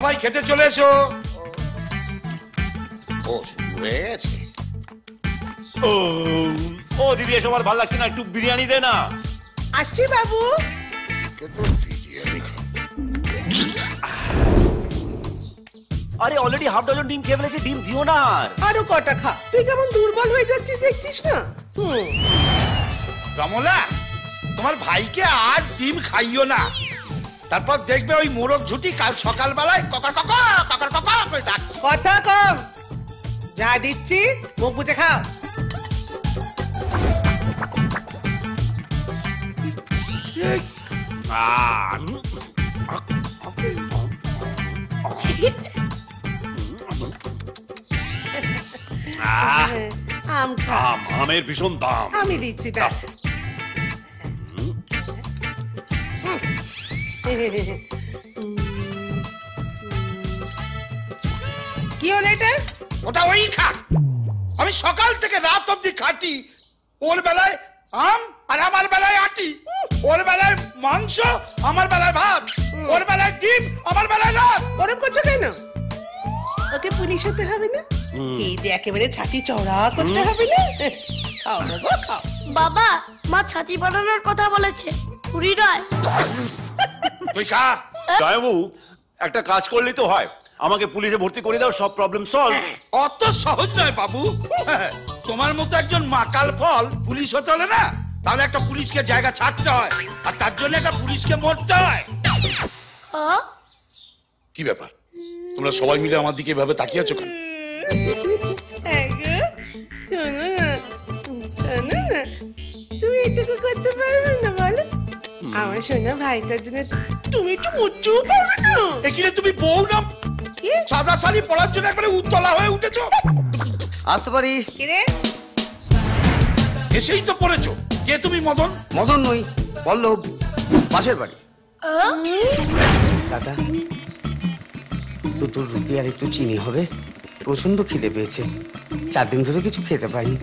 সবাই খেতে চলে এসো। ও হয়ে গেছে। ও দিদি এসব আর ভালো লাগছে না, একটু বিরিয়ানি দে না। আসছি বাবু। আরে অলরেডি হাফ ডজন ডিম খেয়ে ফেলেছে, ডিম দিও না। আরো কটা খা, তুই কেমন দুর্বল হয়ে যাচ্ছিস দেখছিস না। কমলা, তোমার ভাইকে আর ডিম খাইও না, তারপর দেখবে ওই মোরগ ঝুটি কাল সকালবেলায় ককর ককর ককর ককর করে ডাকছে। কথা কম, যা দিচ্ছি মুখ বুঝে খাও। আম খা। আমের ভীষণ দাম। আমি দিচ্ছি তা। কি হলো এটা? ওটা ওই খা, আমি সকাল থেকে রাত অব্দি খাটি। ওর বেলায় আম আর আমার বেলায় আটি, ওর বেলায় মাংস আমার বেলায় ভাত, ওর বেলায় ডিম আমার বেলায় রাত। ওরম করছো কেন? ওকে পুলিশ হতে হবে না? এই যে একেবারে ছাতি চওড়া করতে হবে না? খাও না গো, খাও। বাবা, মা ছাতি বানানোর কথা বলেছে, পুরি নয়। তুই খা। জয়বাবু, একটা কাজ করলেই তো হয়, আমাকে পুলিশে ভর্তি করে দাও, সব প্রবলেম সলভ। অত সহজ নয় বাবু। তোমার মতো একজন মাকাল ফল পুলিশ হতে হলে না, তাহলে একটা পুলিশকে জায়গা ছাড়তে হয়, আর তার জন্য একটা পুলিশকে মরতে হয়। কি ব্যাপার, তোমরা সবাই মিলে আমার দিকে এভাবে তাকিয়ে আছো কেন? তুমি এটুকু করতে পারবে না বলো? আমার সোনা ভাইটার জন্য তুমি একটু উঁচু পারবে না? এখানে তুমি বউ না সাদা শাড়ি পরার জন্য একবারে উতলা হয়ে উঠেছো। আসতে পারি? কিরে এসেই তো পড়েছো। কে তুমি? মদন? মদন নই, পল্লব, পাশের বাড়ি। দাদা, দুটো রুটি আর একটু চিনি হবে? প্রচন্ড খিদে পেয়েছে, 4 দিন ধরে কিছু খেতে পাইনি।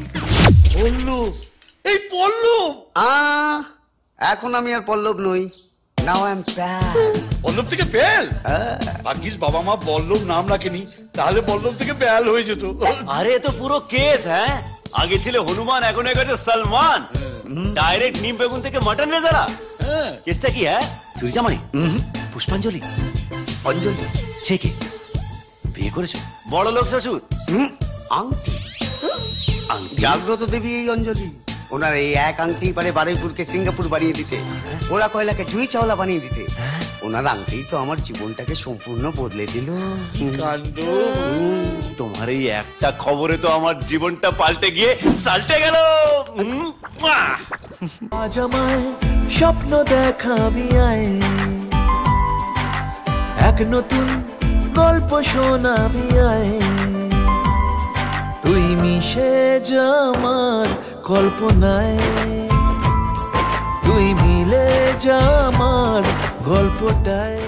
পল্লব? এই পল্লব? এখন আমি আর পল্লব নই, নাও আই এম প্যাল। পল্লব থেকে বেল? ভাগ্যিস বাবা মা পল্লব নাম রাখেনি, তাহলে পল্লব থেকে বেল হয়ে যেত। আরে তো পুরো কেস। হ্যাঁ, আগে ছিল হনুমান, এখন হয়ে গেছে সালমান। ডাইরেক্ট নিম বেগুন থেকে মাটন রেজারা। কেসটা কি? হ্যাঁ, চুরি জামাই, পুষ্পাঞ্জলি, অঞ্জলি। সে কি বিয়ে করেছো? বড় লোক শ্বশুর? আংটি। জাগ্রত দেবী এই অঞ্জলি। ওনার এই এক আংটি পারে বারুইপুরকে সিঙ্গাপুর বানিয়ে দিতে, ওরা কয়লাকে জুই চাওলা বানিয়ে দিতে। ওনার আংটি তো আমার জীবনটাকে সম্পূর্ণ বদলে দিল। কাণ্ড। তোমার এই একটা খবরে তো আমার জীবনটা পাল্টে গিয়ে সাল্টে গেল। আজ আমায় স্বপ্ন দেখাবি আয়, এক নতুন গল্প শোনাবি আয়, তুই মিশে যা আমার কল্পনায়, তুই মিলে যা আমার গল্পটায়।